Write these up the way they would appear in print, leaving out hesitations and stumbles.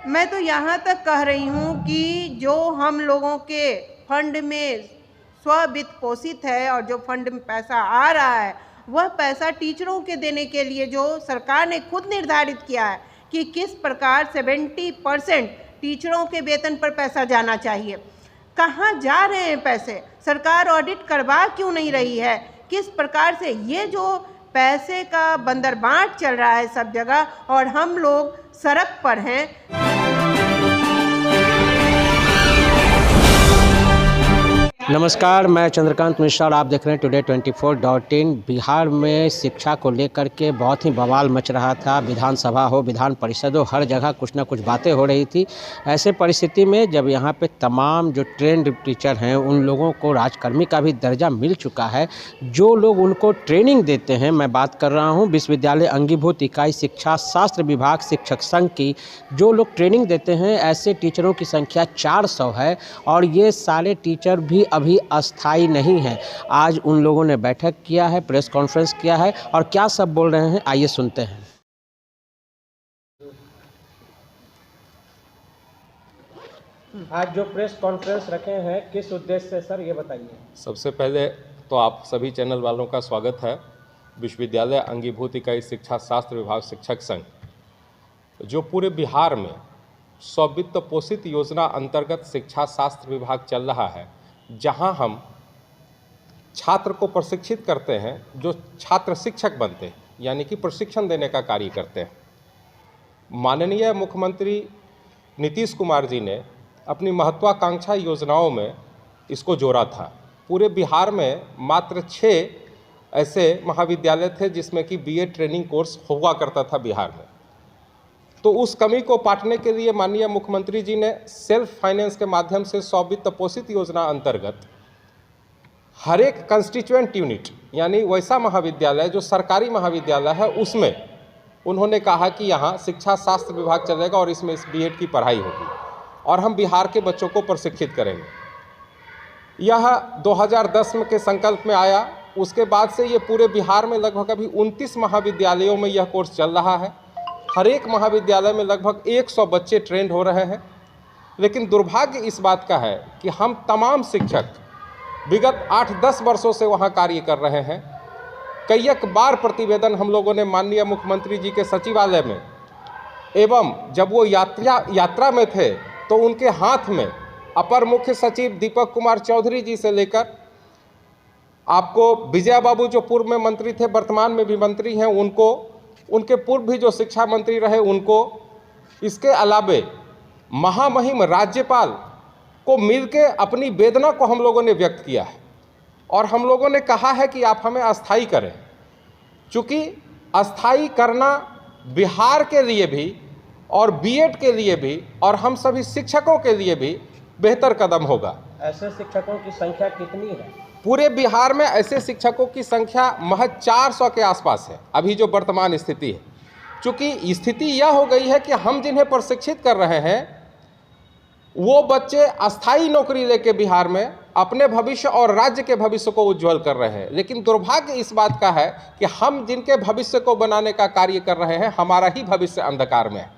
मैं तो यहाँ तक कह रही हूँ कि जो हम लोगों के फंड में स्ववित्त पोषित है और जो फंड में पैसा आ रहा है वह पैसा टीचरों के देने के लिए जो सरकार ने खुद निर्धारित किया है कि किस प्रकार 70% टीचरों के वेतन पर पैसा जाना चाहिए। कहाँ जा रहे हैं पैसे? सरकार ऑडिट करवा क्यों नहीं रही है? किस प्रकार से ये जो पैसे का बंदरबांट चल रहा है सब जगह और हम लोग सड़क पर हैं। नमस्कार, मैं चंद्रकांत मिश्रा और आप देख रहे हैं टुडे 24.in। बिहार में शिक्षा को लेकर के बहुत ही बवाल मच रहा था। विधानसभा हो, विधान परिषद हो, हर जगह कुछ ना कुछ बातें हो रही थी। ऐसे परिस्थिति में जब यहाँ पे तमाम जो ट्रेंड टीचर हैं उन लोगों को राजकर्मी का भी दर्जा मिल चुका है, जो लोग उनको ट्रेनिंग देते हैं, मैं बात कर रहा हूँ विश्वविद्यालय अंगीभूत इकाई शिक्षा शास्त्र विभाग शिक्षक संघ की, जो लोग ट्रेनिंग देते हैं, ऐसे टीचरों की संख्या 400 है और ये सारे टीचर भी अभी अस्थाई नहीं है। आज उन लोगों ने बैठक किया है, प्रेस कॉन्फ्रेंस किया है और क्या सब बोल रहे हैं आइए सुनते हैं। आज जो प्रेस कॉन्फ्रेंस रखे हैं किस उद्देश्य से सर, ये बताइए। सबसे पहले तो आप सभी चैनल वालों का स्वागत है। विश्वविद्यालय अंगीभूत इकाई शिक्षा शास्त्र विभाग शिक्षक संघ जो पूरे बिहार में स्ववित्त पोषित योजना अंतर्गत शिक्षा शास्त्र विभाग चल रहा है, जहां हम छात्र को प्रशिक्षित करते हैं, जो छात्र शिक्षक बनते हैं, यानी कि प्रशिक्षण देने का कार्य करते हैं। माननीय मुख्यमंत्री नीतीश कुमार जी ने अपनी महत्वाकांक्षा योजनाओं में इसको जोड़ा था। पूरे बिहार में मात्र 6 ऐसे महाविद्यालय थे जिसमें कि बीएड ट्रेनिंग कोर्स हुआ करता था बिहार में। तो उस कमी को पाटने के लिए माननीय मुख्यमंत्री जी ने सेल्फ फाइनेंस के माध्यम से स्ववित्त पोषित योजना अंतर्गत हर एक कंस्टिट्यूएंट यूनिट, यानी वैसा महाविद्यालय जो सरकारी महाविद्यालय है, उसमें उन्होंने कहा कि यहाँ शिक्षा शास्त्र विभाग चलेगा और इसमें इस बीएड की पढ़ाई होगी और हम बिहार के बच्चों को प्रशिक्षित करेंगे। यह 2010 के संकल्प में आया। उसके बाद से ये पूरे बिहार में लगभग अभी 29 महाविद्यालयों में यह कोर्स चल रहा है। हर एक महाविद्यालय में लगभग 100 बच्चे ट्रेंड हो रहे हैं। लेकिन दुर्भाग्य इस बात का है कि हम तमाम शिक्षक विगत 8-10 वर्षों से वहां कार्य कर रहे हैं। कई एक बार प्रतिवेदन हम लोगों ने माननीय मुख्यमंत्री जी के सचिवालय में एवं जब वो यात्रा में थे तो उनके हाथ में अपर मुख्य सचिव दीपक कुमार चौधरी जी से लेकर आपको विजय बाबू जो पूर्व में मंत्री थे, वर्तमान में भी मंत्री हैं, उनको, उनके पूर्व भी जो शिक्षा मंत्री रहे उनको, इसके अलावे महामहिम राज्यपाल को मिलके अपनी वेदना को हम लोगों ने व्यक्त किया है और हम लोगों ने कहा है कि आप हमें अस्थाई करें, चूँकि अस्थाई करना बिहार के लिए भी और बीएड के लिए भी और हम सभी शिक्षकों के लिए भी बेहतर कदम होगा। ऐसे शिक्षकों की संख्या कितनी है? पूरे बिहार में ऐसे शिक्षकों की संख्या महज 400 के आसपास है अभी जो वर्तमान स्थिति है। चूँकि स्थिति यह हो गई है कि हम जिन्हें प्रशिक्षित कर रहे हैं वो बच्चे अस्थाई नौकरी लेके बिहार में अपने भविष्य और राज्य के भविष्य को उज्जवल कर रहे हैं। लेकिन दुर्भाग्य इस बात का है कि हम जिनके भविष्य को बनाने का कार्य कर रहे हैं, हमारा ही भविष्य अंधकार में है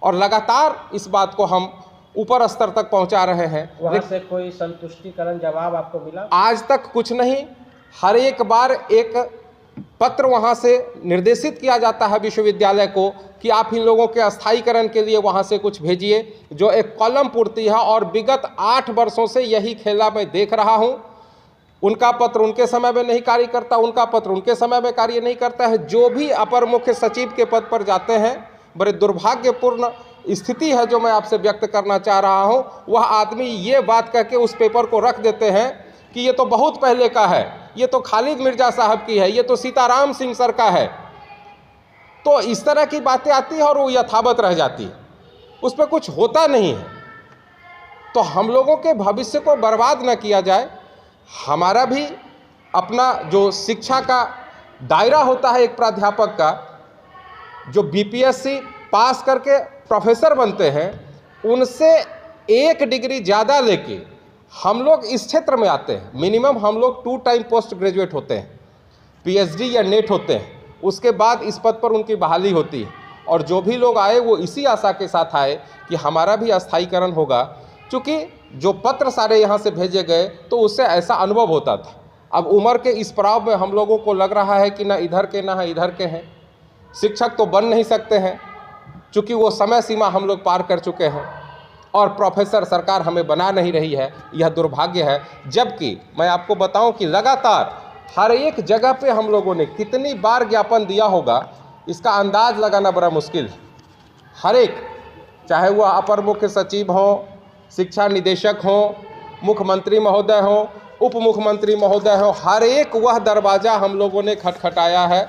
और लगातार इस बात को हम ऊपर स्तर तक पहुंचा रहे हैं। वहाँ से कोई संतुष्टिकरण जवाब आपको मिला? आज तक कुछ नहीं। हर एक बार एक पत्र वहां से निर्देशित किया जाता है विश्वविद्यालय को कि आप इन लोगों के अस्थायीकरण के लिए वहां से कुछ भेजिए, जो एक कॉलम पूर्ति है और विगत 8 वर्षों से यही खेला मैं देख रहा हूं। उनका पत्र उनके समय में नहीं कार्य करता, उनका पत्र उनके समय में कार्य नहीं करता है। जो भी अपर मुख्य सचिव के पद पर जाते हैं, बड़े दुर्भाग्यपूर्ण स्थिति है जो मैं आपसे व्यक्त करना चाह रहा हूं। वह आदमी ये बात कह के उस पेपर को रख देते हैं कि ये तो बहुत पहले का है, ये तो खालिद मिर्जा साहब की है, ये तो सीताराम सिंह सर का है। तो इस तरह की बातें आती हैं और वो यथावत रह जाती है, उस पर कुछ होता नहीं है। तो हम लोगों के भविष्य को बर्बाद न किया जाए। हमारा भी अपना जो शिक्षा का दायरा होता है एक प्राध्यापक का, जो बीपीएससी पास करके प्रोफेसर बनते हैं, उनसे 1 डिग्री ज़्यादा लेके हम लोग इस क्षेत्र में आते हैं। मिनिमम हम लोग 2 टाइम पोस्ट ग्रेजुएट होते हैं, पीएचडी या नेट होते हैं, उसके बाद इस पद पर उनकी बहाली होती है। और जो भी लोग आए वो इसी आशा के साथ आए कि हमारा भी अस्थायीकरण होगा, क्योंकि जो पत्र सारे यहाँ से भेजे गए तो उससे ऐसा अनुभव होता था। अब उम्र के इस पड़ाव में हम लोगों को लग रहा है कि ना इधर के ना इधर के हैं, शिक्षक तो बन नहीं सकते हैं क्योंकि वो समय सीमा हम लोग पार कर चुके हैं, और प्रोफेसर सरकार हमें बना नहीं रही है। यह दुर्भाग्य है। जबकि मैं आपको बताऊं कि लगातार हर एक जगह पे हम लोगों ने कितनी बार ज्ञापन दिया होगा, इसका अंदाज लगाना बड़ा मुश्किल है। हर एक, चाहे वह अपर मुख्य सचिव हो, शिक्षा निदेशक हो, मुख्यमंत्री महोदय हो, उप मुख्यमंत्री महोदय हो, हर एक वह दरवाज़ा हम लोगों ने खटखटाया है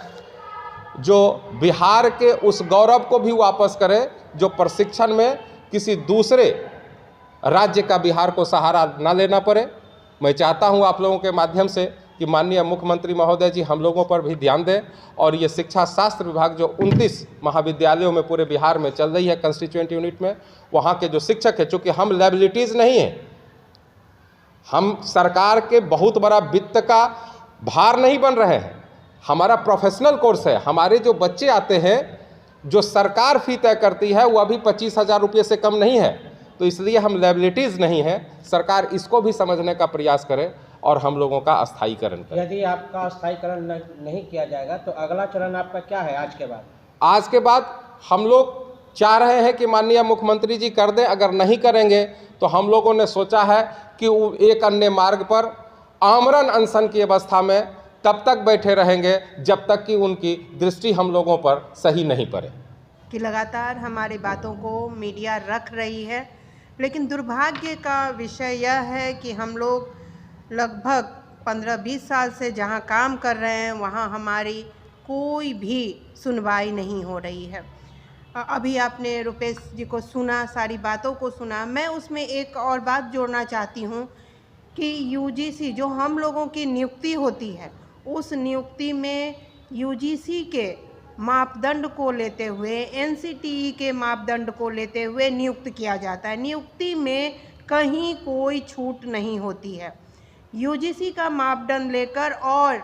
जो बिहार के उस गौरव को भी वापस करे जो प्रशिक्षण में किसी दूसरे राज्य का बिहार को सहारा न लेना पड़े। मैं चाहता हूं आप लोगों के माध्यम से कि माननीय मुख्यमंत्री महोदय जी हम लोगों पर भी ध्यान दें, और ये शिक्षा शास्त्र विभाग जो 29 महाविद्यालयों में पूरे बिहार में चल रही है कंस्टिट्यूएंट यूनिट में, वहाँ के जो शिक्षक है, चूँकि हम लायबिलिटीज़ नहीं हैं, हम सरकार के बहुत बड़ा वित्त का भार नहीं बन रहे हैं, हमारा प्रोफेशनल कोर्स है। हमारे जो बच्चे आते हैं, जो सरकार फ़ी तय करती है वो अभी 25,000 रुपये से कम नहीं है, तो इसलिए हम लायबिलिटीज़ नहीं है। सरकार इसको भी समझने का प्रयास करे और हम लोगों का अस्थायीकरण करे। यदि आपका अस्थायीकरण नहीं किया जाएगा तो अगला चरण आपका क्या है आज के बाद? आज के बाद हम लोग चाह रहे हैं कि माननीय मुख्यमंत्री जी कर दें। अगर नहीं करेंगे तो हम लोगों ने सोचा है कि एक अन्य मार्ग पर आमरण अनशन की अवस्था में तब तक बैठे रहेंगे जब तक कि उनकी दृष्टि हम लोगों पर सही नहीं पड़े। कि लगातार हमारी बातों को मीडिया रख रही है, लेकिन दुर्भाग्य का विषय यह है कि हम लोग लगभग 15-20 साल से जहां काम कर रहे हैं वहां हमारी कोई भी सुनवाई नहीं हो रही है। अभी आपने रुपेश जी को सुना, सारी बातों को सुना। मैं उसमें एक और बात जोड़ना चाहती हूं कि यूजीसी जो हम लोगों की नियुक्ति होती है, उस नियुक्ति में यूजीसी के मापदंड को लेते हुए, एनसीटीई के मापदंड को लेते हुए नियुक्त किया जाता है। नियुक्ति में कहीं कोई छूट नहीं होती है। यूजीसी का मापदंड लेकर और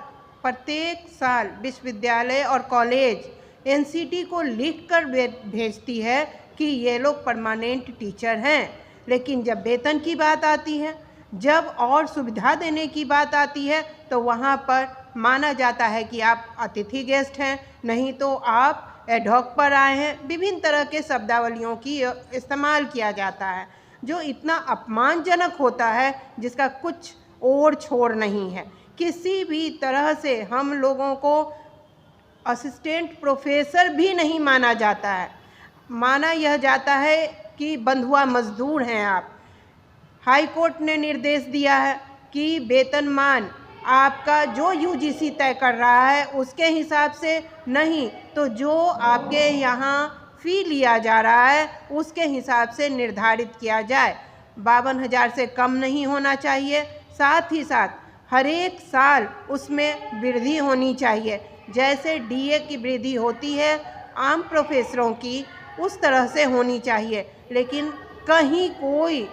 प्रत्येक साल विश्वविद्यालय और कॉलेज एनसीटी को लिखकर भेजती है कि ये लोग परमानेंट टीचर हैं, लेकिन जब वेतन की बात आती है, जब और सुविधा देने की बात आती है, तो वहाँ पर माना जाता है कि आप अतिथि गेस्ट हैं, नहीं तो आप एडहॉक पर आए हैं। विभिन्न तरह के शब्दावलियों की इस्तेमाल किया जाता है जो इतना अपमानजनक होता है जिसका कुछ और छोड़ नहीं है। किसी भी तरह से हम लोगों को असिस्टेंट प्रोफेसर भी नहीं माना जाता है। माना यह जाता है कि बंधुआ मजदूर हैं आप। हाई कोर्ट ने निर्देश दिया है कि वेतनमान आपका जो यूजीसी तय कर रहा है उसके हिसाब से नहीं, तो जो आपके यहाँ फ़ी लिया जा रहा है उसके हिसाब से निर्धारित किया जाए। 52,000 से कम नहीं होना चाहिए। साथ ही साथ हर एक साल उसमें वृद्धि होनी चाहिए। जैसे डीए की वृद्धि होती है आम प्रोफेसरों की, उस तरह से होनी चाहिए। लेकिन कहीं कोई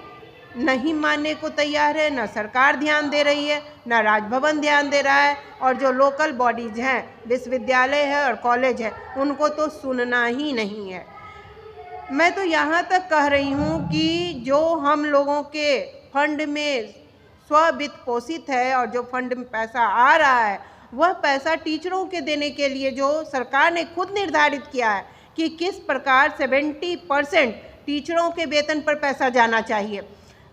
नहीं मानने को तैयार है, ना सरकार ध्यान दे रही है, ना राजभवन ध्यान दे रहा है, और जो लोकल बॉडीज़ हैं, विश्वविद्यालय है और कॉलेज है, उनको तो सुनना ही नहीं है। मैं तो यहाँ तक कह रही हूँ कि जो हम लोगों के फंड में स्ववित्त पोषित है और जो फंड में पैसा आ रहा है, वह पैसा टीचरों के देने के लिए जो सरकार ने खुद निर्धारित किया है कि किस प्रकार 70% टीचरों के वेतन पर पैसा जाना चाहिए,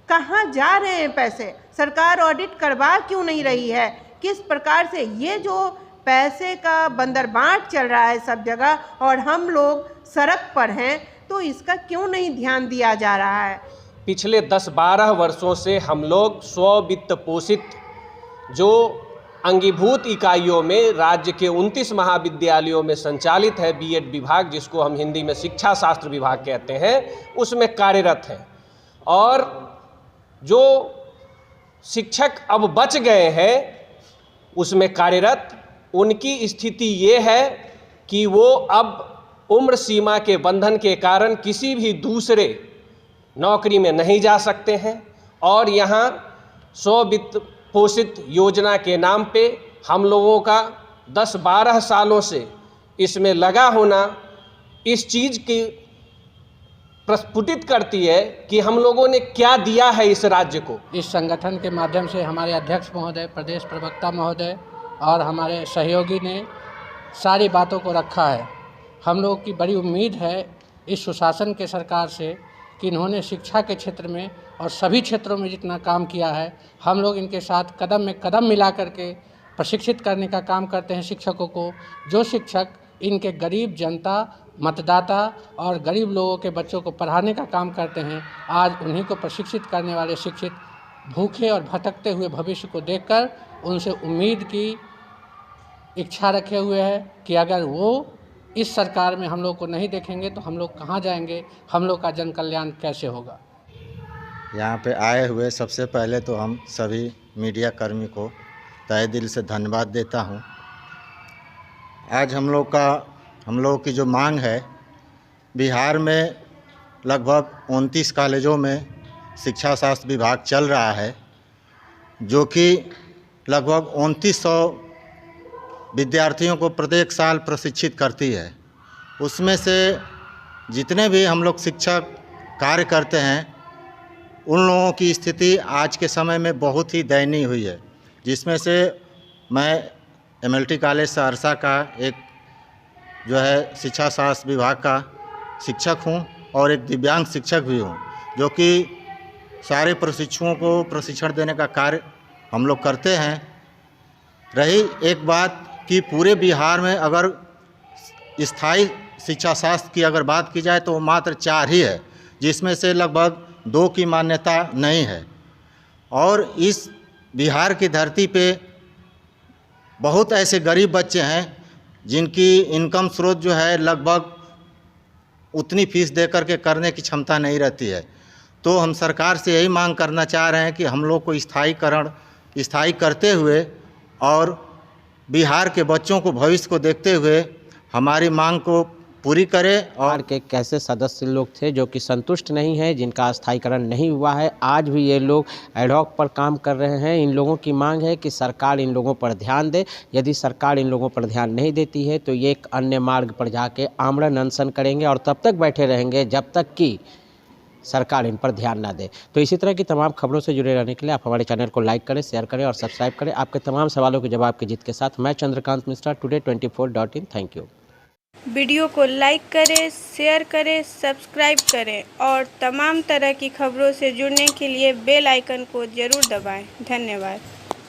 कहाँ जा रहे हैं पैसे, सरकार ऑडिट करवा क्यों नहीं रही है, किस प्रकार से ये जो पैसे का बंदरबांट चल रहा है सब जगह और हम लोग सड़क पर हैं, तो इसका क्यों नहीं ध्यान दिया जा रहा है। पिछले 10-12 वर्षों से हम लोग स्ववित्त पोषित जो अंगीभूत इकाइयों में राज्य के 29 महाविद्यालयों में संचालित है बीएड विभाग, जिसको हम हिंदी में शिक्षा शास्त्र विभाग कहते हैं, उसमें कार्यरत हैं। और जो शिक्षक अब बच गए हैं उसमें कार्यरत, उनकी स्थिति ये है कि वो अब उम्र सीमा के बंधन के कारण किसी भी दूसरे नौकरी में नहीं जा सकते हैं। और यहाँ स्ववित्त पोषित योजना के नाम पे हम लोगों का 10-12 सालों से इसमें लगा होना इस चीज़ की प्रस्फुटित करती है कि हम लोगों ने क्या दिया है इस राज्य को। इस संगठन के माध्यम से हमारे अध्यक्ष महोदय, प्रदेश प्रवक्ता महोदय और हमारे सहयोगी ने सारी बातों को रखा है। हम लोग की बड़ी उम्मीद है इस सुशासन के सरकार से कि इन्होंने शिक्षा के क्षेत्र में और सभी क्षेत्रों में जितना काम किया है, हम लोग इनके साथ कदम में कदम मिला करके प्रशिक्षित करने का काम करते हैं शिक्षकों को। जो शिक्षक इनके गरीब जनता, मतदाता और गरीब लोगों के बच्चों को पढ़ाने का काम करते हैं, आज उन्हीं को प्रशिक्षित करने वाले शिक्षित भूखे और भटकते हुए भविष्य को देखकर उनसे उम्मीद की इच्छा रखे हुए हैं कि अगर वो इस सरकार में हम लोग को नहीं देखेंगे तो हम लोग कहाँ जाएंगे, हम लोग का जन कल्याण कैसे होगा। यहाँ पे आए हुए सबसे पहले तो हम सभी मीडिया कर्मी को तहे दिल से धन्यवाद देता हूँ। आज हम लोगों की जो मांग है, बिहार में लगभग 29 कॉलेजों में शिक्षा शास्त्र विभाग चल रहा है, जो कि लगभग 2900 विद्यार्थियों को प्रत्येक साल प्रशिक्षित करती है। उसमें से जितने भी हम लोग शिक्षक कार्य करते हैं, उन लोगों की स्थिति आज के समय में बहुत ही दयनीय हुई है, जिसमें से मैं MLT कॉलेज सहरसा का एक जो है शिक्षा शास्त्र विभाग का शिक्षक हूं और एक दिव्यांग शिक्षक भी हूं, जो कि सारे प्रशिक्षुओं को प्रशिक्षण देने का कार्य हम लोग करते हैं। रही एक बात कि पूरे बिहार में अगर स्थायी शिक्षा शास्त्र की अगर बात की जाए तो वो मात्र 4 ही है, जिसमें से लगभग 2 की मान्यता नहीं है। और इस बिहार की धरती पे बहुत ऐसे गरीब बच्चे हैं जिनकी इनकम स्रोत जो है लगभग उतनी फीस दे करके करने की क्षमता नहीं रहती है। तो हम सरकार से यही मांग करना चाह रहे हैं कि हम लोग को स्थायी करते हुए और बिहार के बच्चों को भविष्य को देखते हुए हमारी मांग को पूरी करें। और के कैसे सदस्य लोग थे जो कि संतुष्ट नहीं है, जिनका स्थायीकरण नहीं हुआ है, आज भी ये लोग एडहॉक पर काम कर रहे हैं। इन लोगों की मांग है कि सरकार इन लोगों पर ध्यान दे। यदि सरकार इन लोगों पर ध्यान नहीं देती है तो ये एक अन्य मार्ग पर जाके आमरण अनशन करेंगे और तब तक बैठे रहेंगे जब तक कि सरकार इन पर ध्यान ना दे। तो इसी तरह की तमाम खबरों से जुड़े रहने के लिए आप हमारे चैनल को लाइक करें, शेयर करें और सब्सक्राइब करें। आपके तमाम सवालों के जवाब की जीत के साथ मैं Chandrakant Mishra, today24.in। Thank you. Video को लाइक करें, शेयर करें, सब्सक्राइब करें और तमाम तरह की खबरों से जुड़ने के लिए बेल आइकन को ज़रूर दबाएं। धन्यवाद।